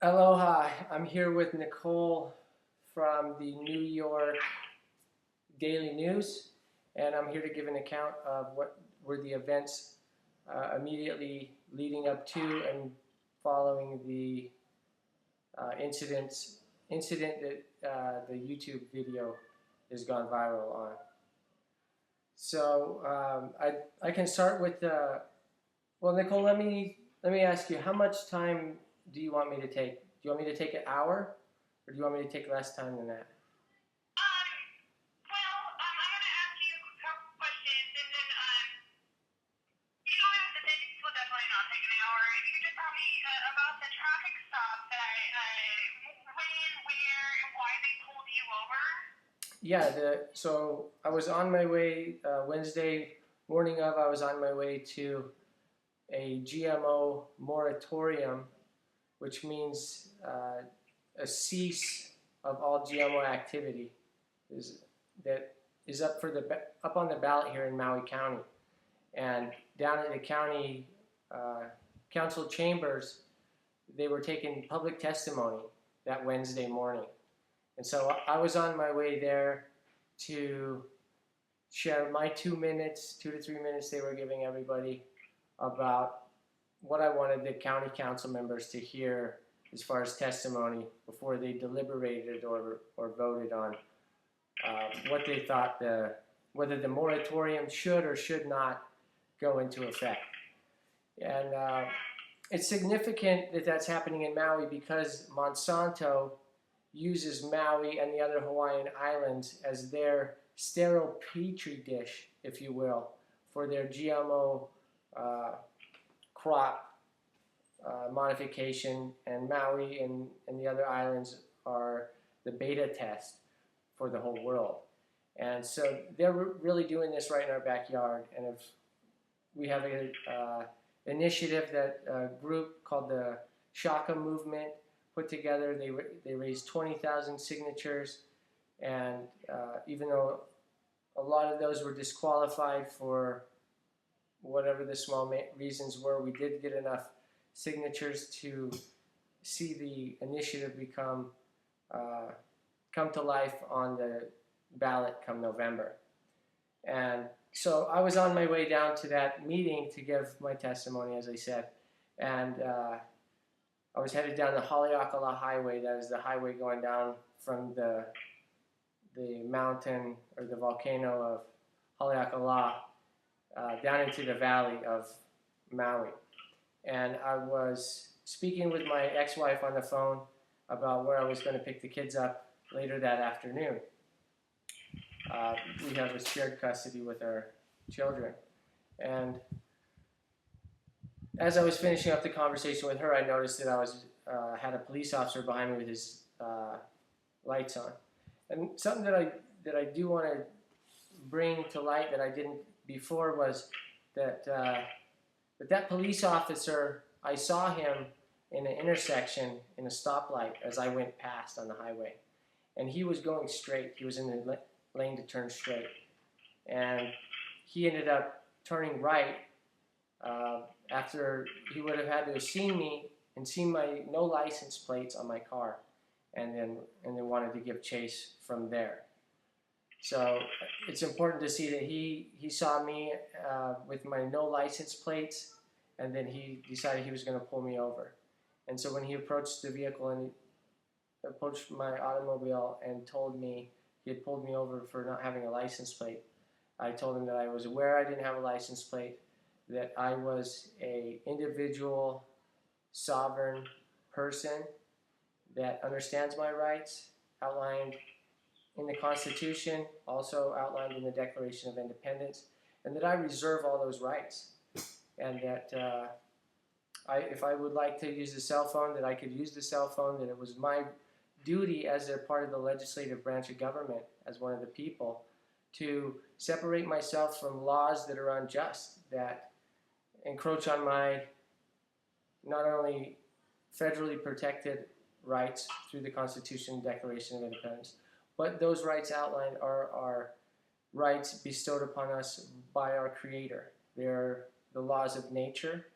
Aloha, I'm here with Nicole from the New York Daily News, and I'm here to give an account of what were the events immediately leading up to and following the incident that the YouTube video has gone viral on. So I can start with well, Nicole, let me ask you, how much time do you want me to take? Do you want me to take an hour, or do you want me to take less time than that? I'm going to ask you a couple questions, and then you don't have to take. This will definitely not take an hour. If you could just tell me about the traffic stop that when, where, and why they pulled you over. Yeah, so I was on my way Wednesday morning of. I was on my way to a GMO moratorium, which means a cease of all GMO activity is that is up on the ballot here in Maui County, and down at the county council chambers, they were taking public testimony that Wednesday morning. And so I was on my way there to share my 2 minutes, 2 to 3 minutes they were giving everybody about what I wanted the county council members to hear as far as testimony before they deliberated or voted on what they thought whether the moratorium should or should not go into effect. And it's significant that that's happening in Maui because Monsanto uses Maui and the other Hawaiian islands as their sterile petri dish, if you will, for their GMO crop modification, and Maui and the other islands are the beta test for the whole world. And so they're really doing this right in our backyard. And if we have a initiative that a group called the Shaka Movement put together. They raised 20,000 signatures, and even though a lot of those were disqualified for whatever the small reasons were, we did get enough signatures to see the initiative come to life on the ballot come November. And so I was on my way down to that meeting to give my testimony, as I said, and I was headed down the Haleakala Highway. That is the highway going down from the mountain or the volcano of Haleakala down into the valley of Maui. And I was speaking with my ex-wife on the phone about where I was going to pick the kids up later that afternoon. We have a shared custody with our children. And as I was finishing up the conversation with her, I noticed that I was had a police officer behind me with his lights on. And something that I do want to bring to light that I didn't before was that that police officer, I saw him in an intersection in a stoplight as I went past on the highway, and he was going straight. He was in the lane to turn straight, and he ended up turning right after he would have had to have seen me and seen my no license plates on my car, and then wanted to give chase from there. So it's important to see that he saw me with my no license plates, and then he decided he was going to pull me over. And so when he approached the vehicle and he approached my automobile and told me he had pulled me over for not having a license plate, I told him that I was aware I didn't have a license plate, that I was a individual, sovereign person that understands my rights, outlined in the Constitution, also outlined in the Declaration of Independence, and that I reserve all those rights, and that if I would like to use the cell phone, that I could use the cell phone, that it was my duty as a part of the legislative branch of government, as one of the people, to separate myself from laws that are unjust, that encroach on my not only federally protected rights through the Constitution and Declaration of Independence, but those rights outlined are our rights bestowed upon us by our Creator. They're the laws of nature,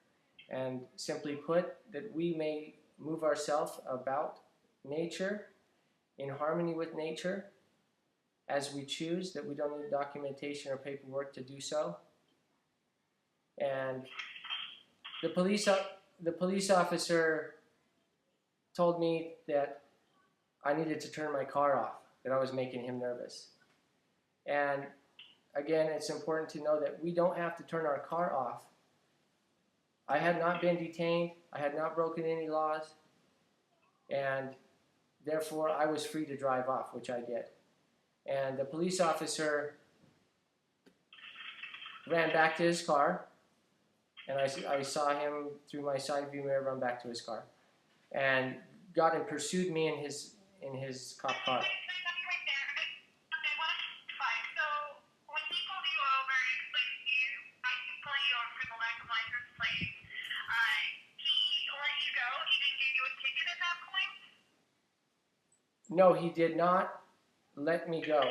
and simply put, that we may move ourselves about nature in harmony with nature as we choose, that we don't need documentation or paperwork to do so. And the police officer told me that I needed to turn my car off, that I was making him nervous. And again, it's important to know that we don't have to turn our car off. I had not been detained, I had not broken any laws, and therefore I was free to drive off, which I did. And the police officer ran back to his car, and I saw him through my side view mirror run back to his car, and got and pursued me in his cop car. No, he did not let me go.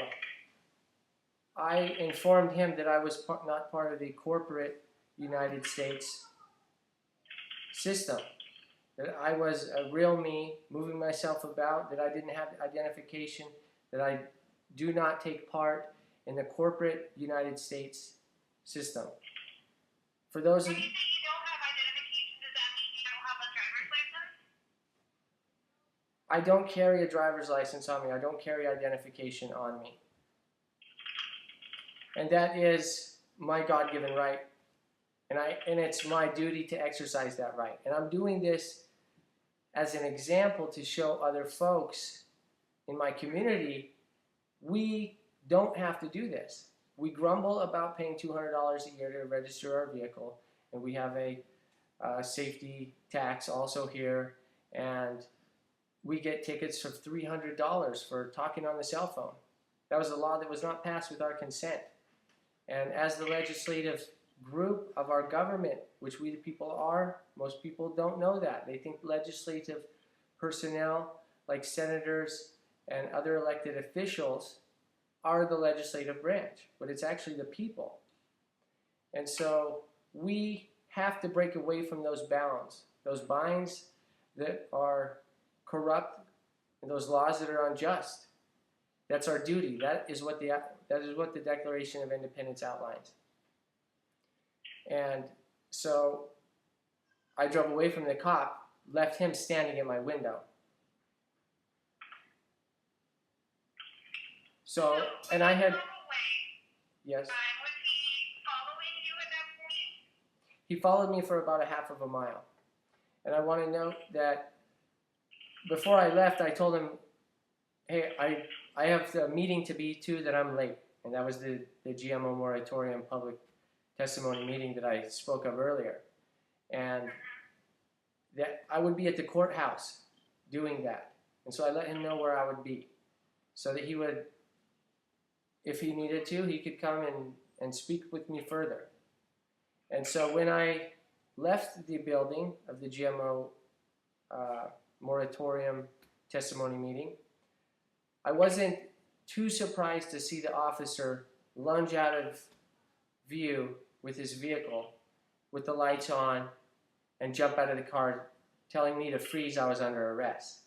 I informed him that I was not part of the corporate United States system, that I was a real me, moving myself about, that I didn't have identification, that I do not take part in the corporate United States system. For those of you, I don't carry a driver's license on me. I don't carry identification on me. And that is my God-given right. And it's my duty to exercise that right. And I'm doing this as an example to show other folks in my community, we don't have to do this. We grumble about paying $200 a year to register our vehicle, and we have a safety tax also here, and we get tickets of $300 for talking on the cell phone. That was a law that was not passed with our consent. And as the legislative group of our government, which we the people are, most people don't know that. They think legislative personnel like senators and other elected officials are the legislative branch, but it's actually the people. And so we have to break away from those bounds, those binds that are corrupt, and those laws that are unjust. That's our duty. That is what the Declaration of Independence outlines. And so I drove away from the cop, left him standing in my window. So, and I had, yes. Was he following you at that point? He followed me for about a half of a mile. And I want to note that before I left, I told him, hey, I have a meeting to be to that I'm late. And that was the GMO moratorium public testimony meeting that I spoke of earlier. And that I would be at the courthouse doing that. And so I let him know where I would be, so that he would, if he needed to, he could come and speak with me further. And so when I left the building of the GMO moratorium testimony meeting, I wasn't too surprised to see the officer lunge out of view with his vehicle with the lights on and jump out of the car telling me to freeze. I was under arrest.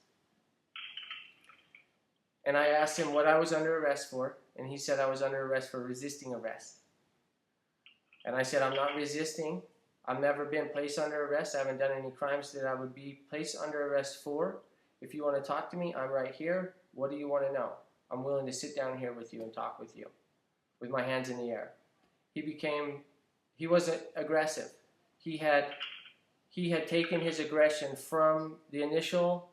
And I asked him what I was under arrest for, and he said I was under arrest for resisting arrest. And I said, I'm not resisting. I've never been placed under arrest. I haven't done any crimes that I would be placed under arrest for. If you want to talk to me, I'm right here. What do you want to know? I'm willing to sit down here with you and talk with you with my hands in the air. He wasn't aggressive. He had taken his aggression from the initial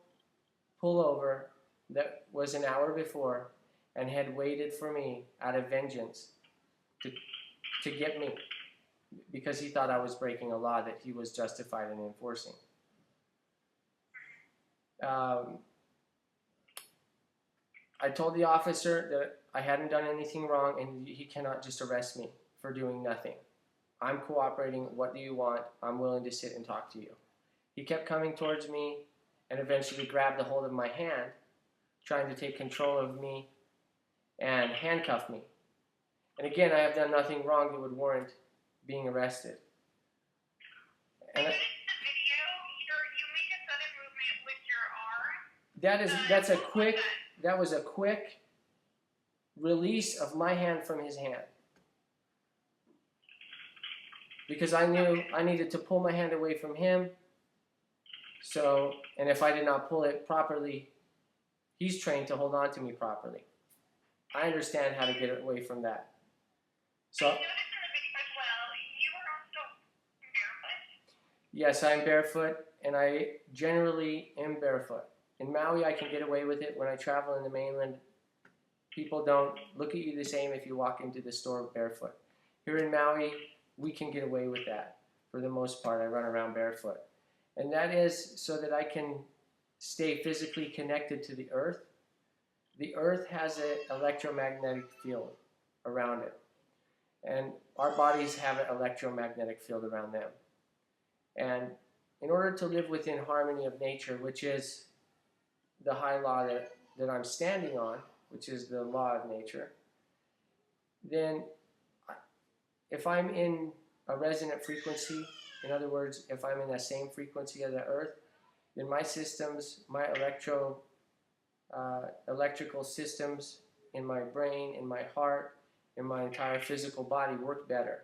pullover that was an hour before and had waited for me out of vengeance to get me, because he thought I was breaking a law that he was justified in enforcing. I told the officer that I hadn't done anything wrong and he cannot just arrest me for doing nothing. I'm cooperating. What do you want? I'm willing to sit and talk to you. He kept coming towards me and eventually grabbed a hold of my hand, trying to take control of me and handcuff me. And again, I have done nothing wrong that would warrant being arrested. And in the video, you make a sudden movement that was a quick release of my hand from his hand. Because I knew I needed to pull my hand away from him. So, and if I did not pull it properly, he's trained to hold on to me properly. I understand how to get away from that. So, I noticed in the video as well, you were also barefoot. yes, I'm barefoot, and I generally am barefoot. In Maui, I can get away with it. When I travel in the mainland, people don't look at you the same if you walk into the store barefoot. Here in Maui, we can get away with that. For the most part, I run around barefoot. And that is so that I can stay physically connected to the earth. The earth has an electromagnetic field around it. And our bodies have an electromagnetic field around them. And in order to live within harmony of nature, which is the high law that I'm standing on, which is the law of nature, then if I'm in a resonant frequency, in other words, if I'm in the same frequency as the earth, then my systems, my electrical systems in my brain, in my heart, in my entire physical body work better.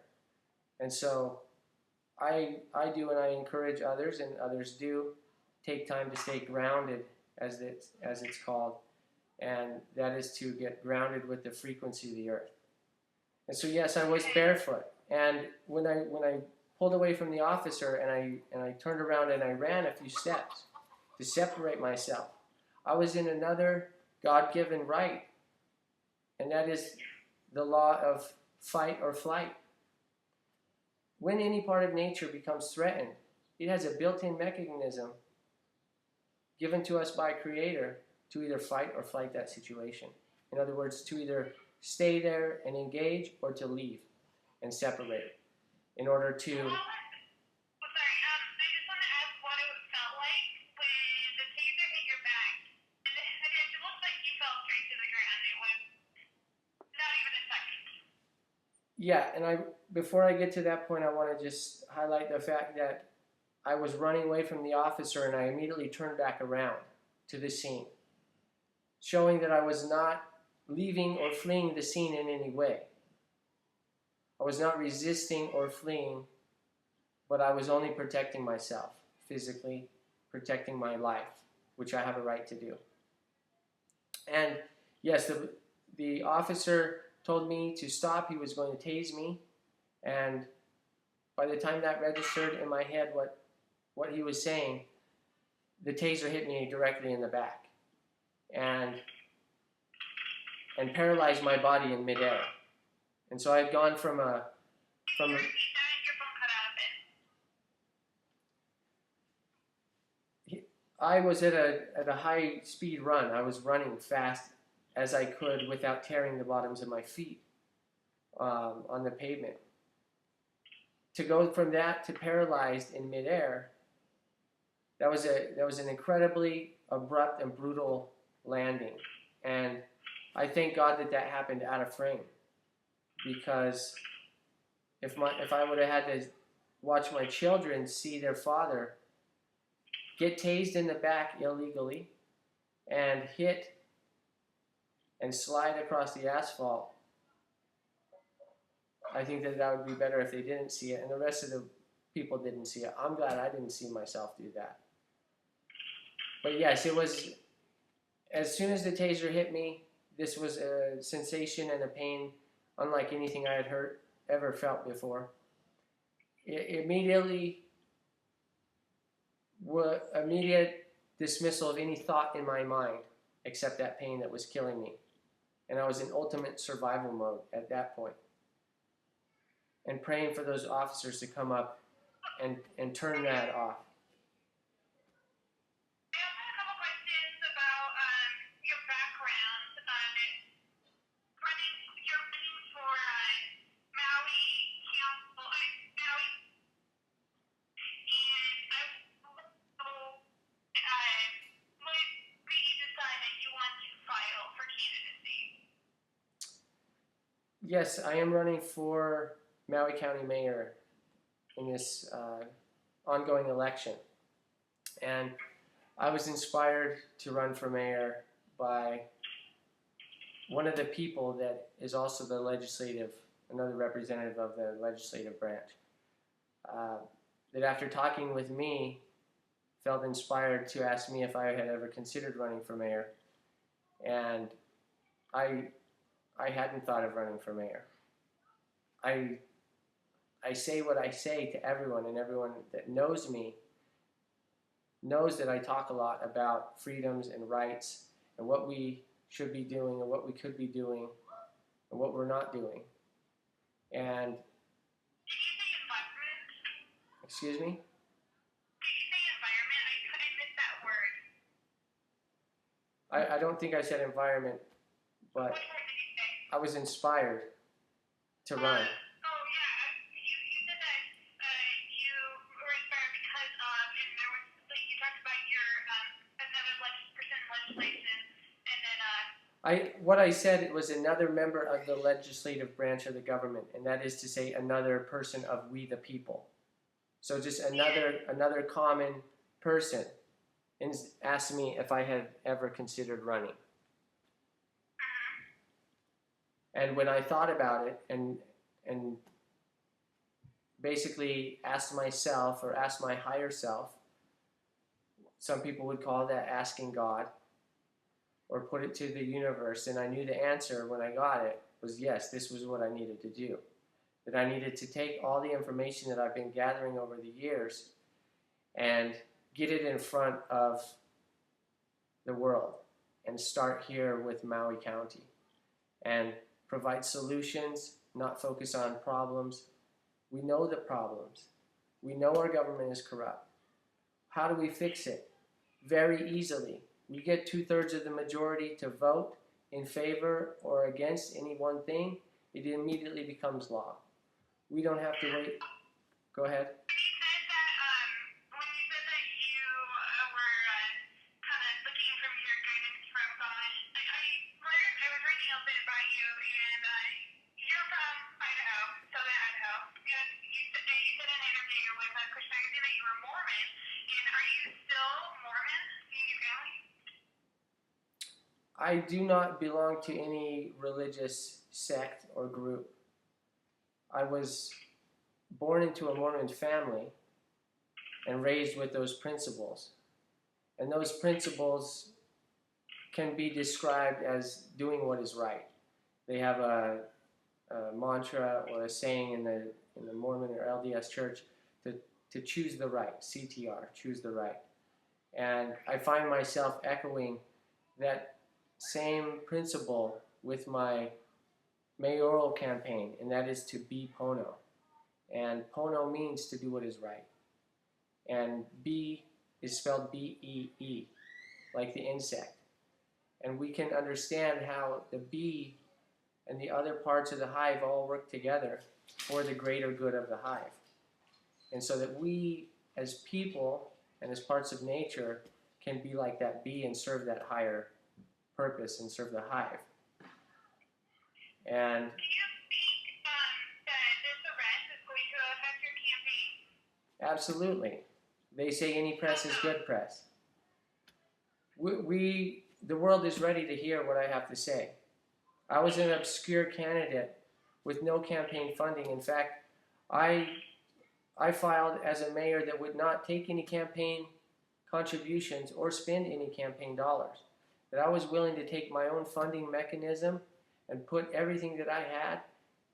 And so I do, and I encourage others, and others do, take time to stay grounded, as it's called, and that is to get grounded with the frequency of the earth. And so yes, I was barefoot, and when I pulled away from the officer and I turned around and I ran a few steps to separate myself, I was in another God-given right, and that is the law of fight or flight. When any part of nature becomes threatened, it has a built-in mechanism given to us by Creator to either fight or flight that situation. In other words, to either stay there and engage or to leave and separate in order to... Sorry, I just want to ask what it felt like when the taser hit your back. And it looked like you fell straight to the ground. It was not even a second. Yeah, and before I get to that point, I want to just highlight the fact that I was running away from the officer and I immediately turned back around to the scene, showing that I was not leaving or fleeing the scene in any way. I was not resisting or fleeing, but I was only protecting myself, physically protecting my life, which I have a right to do. And yes, the officer told me to stop. He was going to tase me, and by the time that registered in my head what he was saying, the taser hit me directly in the back and paralyzed my body in midair. And so I had gone from a Your phone cut out a bit. I was at a high speed run. I was running fast as I could without tearing the bottoms of my feet on the pavement. To go from that to paralyzed in midair, that was an incredibly abrupt and brutal landing. And I thank God that happened out of frame, because if I would have had to watch my children see their father get tased in the back illegally and hit and slide across the asphalt, I think that would be better if they didn't see it and the rest of the people didn't see it. I'm glad I didn't see myself do that. But yes, it was, as soon as the taser hit me, this was a sensation and a pain unlike anything I had ever felt before. Immediate dismissal of any thought in my mind except that pain that was killing me. And I was in ultimate survival mode at that point. And praying for those officers to come up and turn that off. I also have a couple questions about your background. You're running for Maui Council, Maui, and I when you decide that you want to file for candidacy. Yes, I am running for Maui County Mayor in this ongoing election. And I was inspired to run for mayor by one of the people that is also another representative of the legislative branch. That after talking with me, felt inspired to ask me if I had ever considered running for mayor, and I hadn't thought of running for mayor. I say what I say to everyone, and everyone that knows me knows that I talk a lot about freedoms and rights and what we should be doing and what we could be doing and what we're not doing. And Did you say environment? excuse me? Did you say environment? I missed that word. I don't think I said environment, but What word did you say? I was inspired to run. Oh yeah, you said that you were inspired because of, and there was like you talked about your another person in legislation, and then What I said was another member of the legislative branch of the government, and that is to say another person of we the people. So just another common person, and asked me if I had ever considered running. And when I thought about it and basically asked myself or asked my higher self, some people would call that asking God, or put it to the universe, and I knew the answer when I got it was yes, this was what I needed to do. That I needed to take all the information that I've been gathering over the years and get it in front of the world and start here with Maui County and provide solutions, not focus on problems. We know the problems. We know our government is corrupt. How do we fix it? Very easily. We get 2/3 of the majority to vote in favor or against any one thing, it immediately becomes law. We don't have to wait. Go ahead. when you said that you were kind of looking from your guidance from God, I was reading a bit about you, and you're from Idaho, southern Idaho. And you said in an interview with Push Magazine that you were Mormon. And are you still Mormon in your family? I do not belong to any religious sect or group. I was born into a Mormon family and raised with those principles. And those principles can be described as doing what is right. They have a mantra or a saying in the Mormon or LDS church to choose the right, CTR, choose the right. And I find myself echoing that same principle with my mayoral campaign, and that is to be Pono. And Pono means to do what is right. And bee is spelled B-E-E, like the insect. And we can understand how the bee and the other parts of the hive all work together for the greater good of the hive. And so that we, as people and as parts of nature, can be like that bee and serve that higher purpose and serve the hive. And Do you think that this arrest is going to affect your campaign? absolutely. They say any press is good press. The world is ready to hear what I have to say. I was an obscure candidate with no campaign funding. In fact, I filed as a mayor that would not take any campaign contributions or spend any campaign dollars. That I was willing to take my own funding mechanism and put everything that I had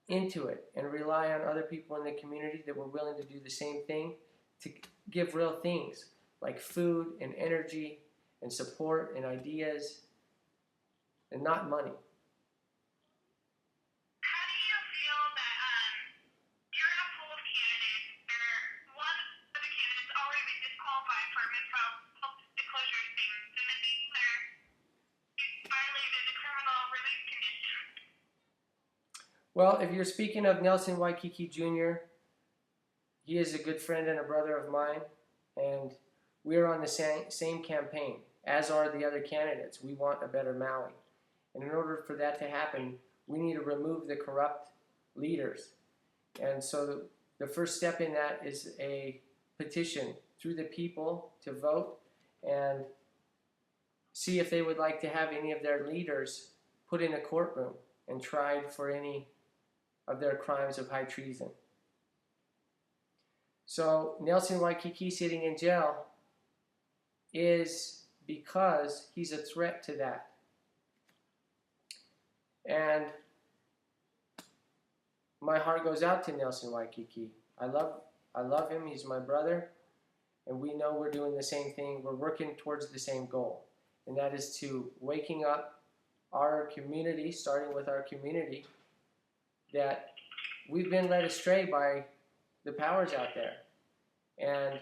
into it and rely on other people in the community that were willing to do the same thing, to give real things like food and energy and support and ideas and not money. How do you feel that you're in a pool of candidates, one of the candidates already been disqualified for misfiled disclosure statements, and then the other violated the criminal release conditions? Well, if you're speaking of Nelson Waikiki Jr., he is a good friend and a brother of mine, and we're on the same campaign, as are the other candidates. We want a better Maui. And in order for that to happen, we need to remove the corrupt leaders. And so the first step in that is a petition through the people to vote and see if they would like to have any of their leaders put in a courtroom and tried for any of their crimes of high treason. So Nelson Waikiki sitting in jail is because he's a threat to that. And my heart goes out to Nelson Waikiki. I love him. He's my brother. And we know we're doing the same thing. We're working towards the same goal. And that is to waking up our community, starting with our community, that we've been led astray by the powers out there. And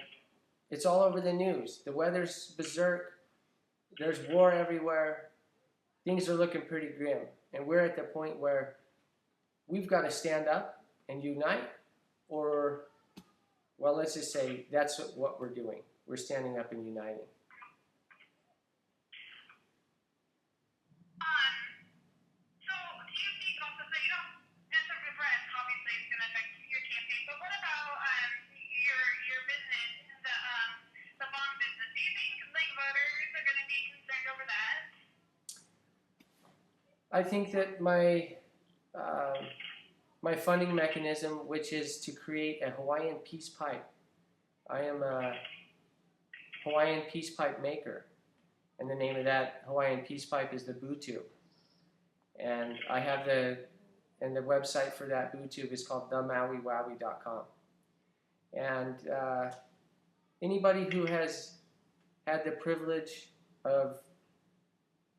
it's all over the news. The weather's berserk. There's war everywhere. Things are looking pretty grim. And we're at the point where we've got to stand up and unite, or, well, let's just say that's what we're doing. We're standing up and uniting. So do you think also, so you don't necessarily regret, obviously it's going to affect your campaign, but what about your business, the bond business? Do you think like voters are going to be concerned over that? I think that my funding mechanism, which is to create a Hawaiian peace pipe. I am a Hawaiian peace pipe maker, and the name of that Hawaiian peace pipe is the BooTube. And I have the website for that BooTube is called themauiwowie.com. And anybody who has had the privilege of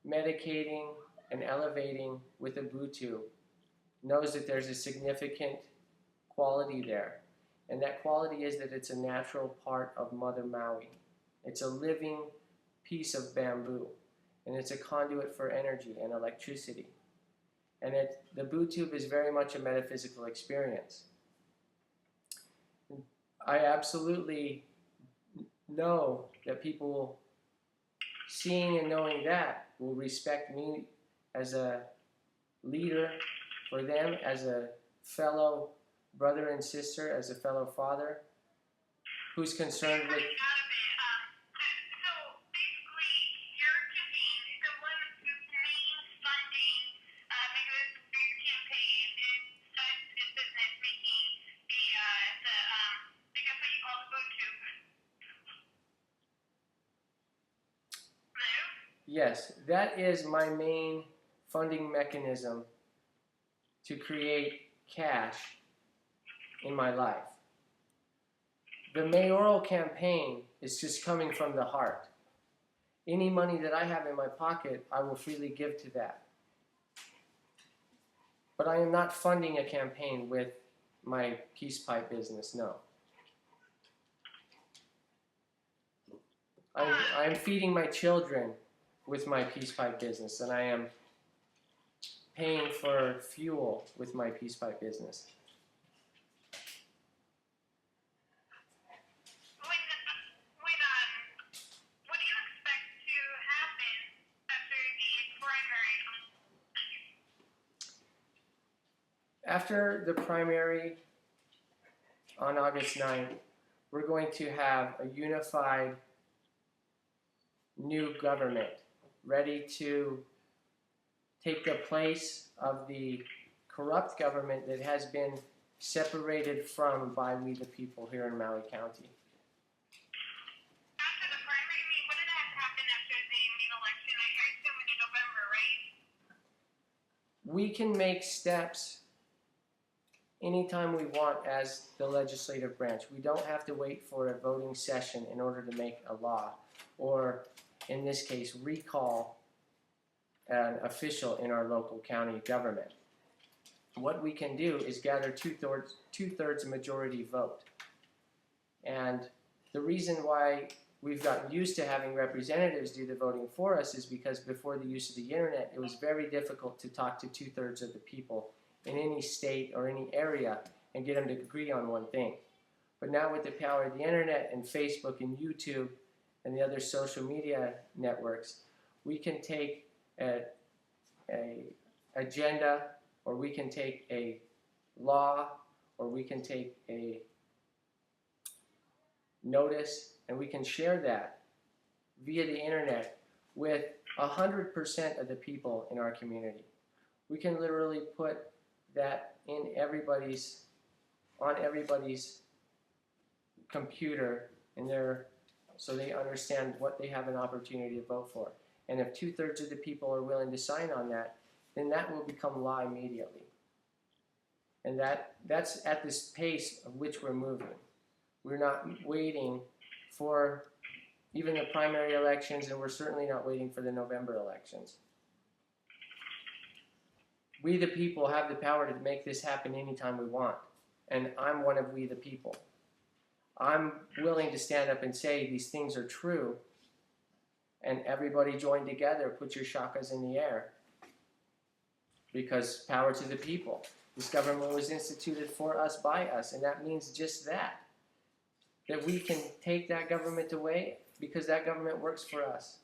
medicating and elevating with a BooTube knows that there's a significant quality there. And that quality is that it's a natural part of Mother Maui. It's a living piece of bamboo. And it's a conduit for energy and electricity. And the BooTube is very much a metaphysical experience. I absolutely know that people seeing and knowing that will respect me as a leader for them, as a fellow brother and sister, as a fellow father who's concerned with. So basically, your campaign, the one main funding mechanism for your campaign is business making the I guess what you call the BooTube. Hello? Yes, that is my main funding mechanism to create cash in my life. The mayoral campaign is just coming from the heart. Any money that I have in my pocket, I will freely give to that. But I am not funding a campaign with my peace pipe business, no. I'm feeding my children with my peace pipe business, and I am paying for fuel with my peace pipe business. What do you expect to happen after the primary? After the primary on August 9th, we're going to have a unified new government ready to take the place of the corrupt government that has been separated from by we the people here in Maui County. After the primary, I mean, what did have to happen after the main election? I assume in November, right? We can make steps anytime we want as the legislative branch. We don't have to wait for a voting session in order to make a law, or in this case, recall an official in our local county government. What we can do is gather two-thirds majority vote. And the reason why we've gotten used to having representatives do the voting for us is because before the use of the internet, it was very difficult to talk to two-thirds of the people in any state or any area and get them to agree on one thing. But now with the power of the internet and Facebook and YouTube and the other social media networks, we can take a agenda, or we can take a law, or we can take a notice, and we can share that via the internet with 100% of the people in our community. We can literally put that in on everybody's computer so they understand what they have an opportunity to vote for. And if 2/3 of the people are willing to sign on that, then that will become law immediately. And that's at this pace of which we're moving. We're not waiting for even the primary elections, and we're certainly not waiting for the November elections. We the people have the power to make this happen anytime we want. And I'm one of we the people. I'm willing to stand up and say these things are true, and everybody join together, put your shakas in the air. Because power to the people. This government was instituted for us, by us, and that means just that. That we can take that government away because that government works for us.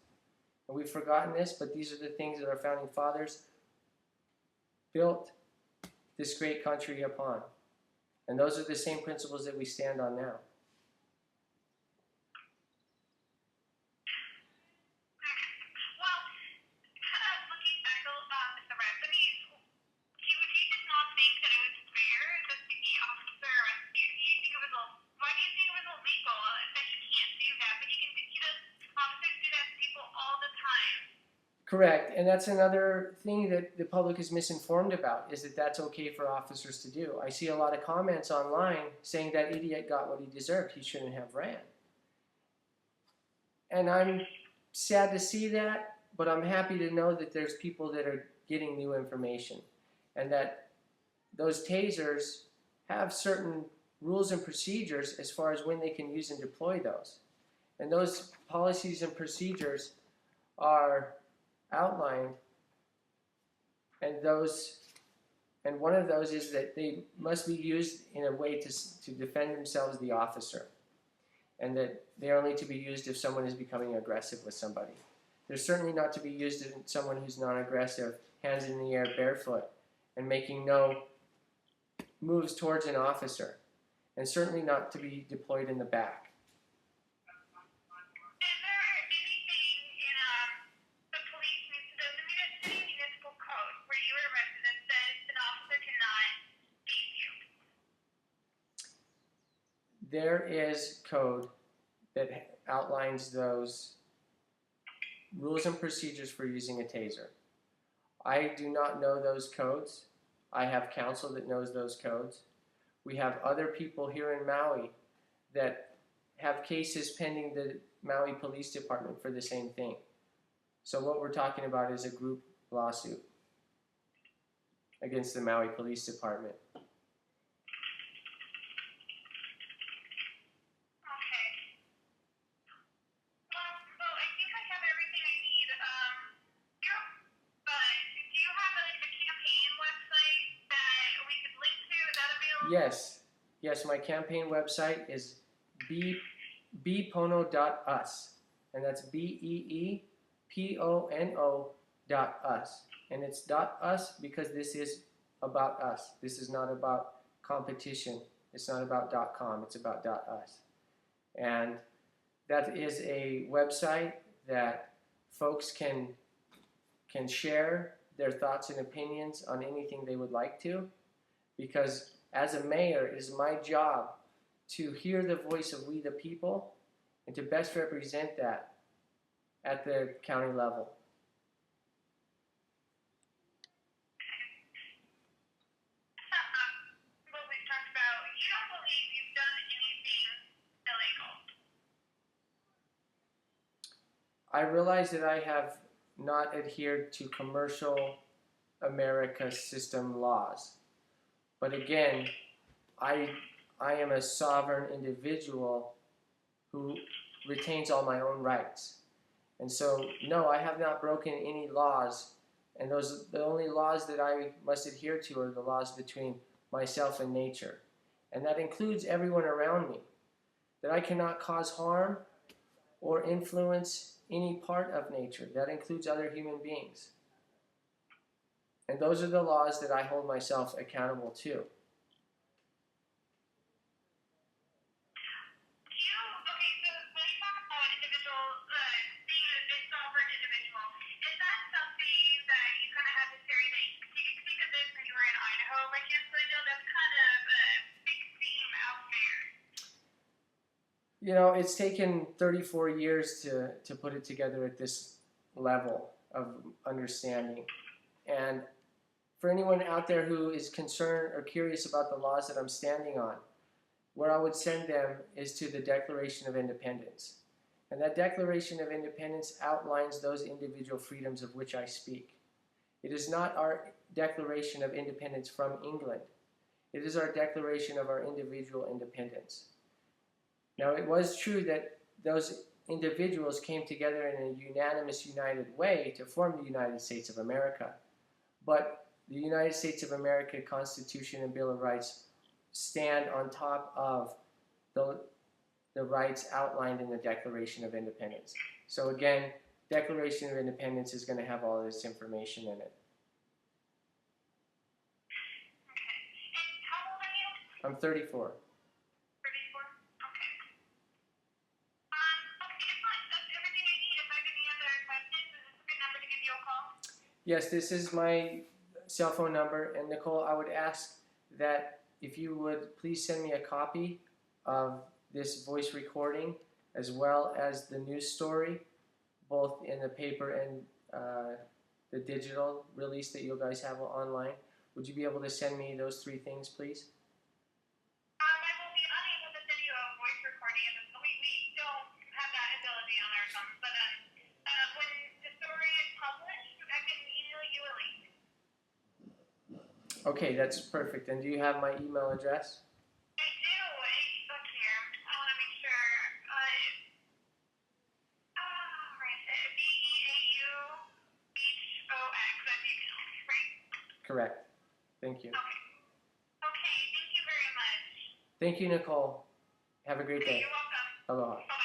And we've forgotten this, but these are the things that our founding fathers built this great country upon. And those are the same principles that we stand on now. Well, kind of looking back at the resume, do you just not think that it was fair that the officer arrested you? Why do you think it was illegal that he can't do that? But officers do that to people all the time. Correct, and that's another thing that the public is misinformed about, is that that's okay for officers to do. I see a lot of comments online saying that idiot got what he deserved, he shouldn't have ran. And I'm sad to see that, but I'm happy to know that there's people that are getting new information, and that those tasers have certain rules and procedures as far as when they can use and deploy those. And those policies and procedures are outlined, and one of those is that they must be used in a way to defend themselves, the officer, and that they are only to be used if someone is becoming aggressive with somebody. They're certainly not to be used in someone who's non-aggressive, hands in the air, barefoot, and making no moves towards an officer, and certainly not to be deployed in the back. There is code that outlines those rules and procedures for using a taser. I do not know those codes. I have counsel that knows those codes. We have other people here in Maui that have cases pending the Maui Police Department for the same thing. So what we're talking about is a group lawsuit against the Maui Police Department. Yes, my campaign website is beepono.us, and that's BEEPONO.us, and it's .us because this is about us. This is not about competition. It's not about .com. It's about .us, and that is a website that folks can share their thoughts and opinions on anything they would like to, because as a mayor, it is my job to hear the voice of we the people and to best represent that at the county level. What we've talked about, you don't believe you've done anything illegal? I realize that I have not adhered to commercial America system laws. But again, I am a sovereign individual who retains all my own rights. And so, no, I have not broken any laws. And the only laws that I must adhere to are the laws between myself and nature. And that includes everyone around me. That I cannot cause harm or influence any part of nature. That includes other human beings. And those are the laws that I hold myself accountable to. Okay, so when you talk about individuals You know, it's taken 34 years to put it together at this level of understanding. And for anyone out there who is concerned or curious about the laws that I'm standing on, where I would send them is to the Declaration of Independence. And that Declaration of Independence outlines those individual freedoms of which I speak. It is not our Declaration of Independence from England. It is our declaration of our individual independence. Now, it was true that those individuals came together in a unanimous, united way to form the United States of America. But the United States of America Constitution and Bill of Rights stand on top of the rights outlined in the Declaration of Independence. So again, Declaration of Independence is going to have all this information in it. Okay. And how old are you? I'm 34. 34? Okay. Okay, if not, that's everything I need. If I have any other questions, is this a good number to give you a call? Yes, this is my cell phone number. And Nicole, I would ask that if you would please send me a copy of this voice recording as well as the news story, both in the paper and the digital release that you guys have online. Would you be able to send me those three things, please? I will be unable to send you a voice recording of this. We don't have that ability on our phones, but when the story is published, I can email you a link. Okay, that's perfect. And do you have my email address? I do. Look here. I want to make sure. Right. BEAUBHOX@gmail, right? Correct. Thank you. Okay. Okay. Thank you very much. Thank you, Nicole. Have a great day. You're welcome. Aloha.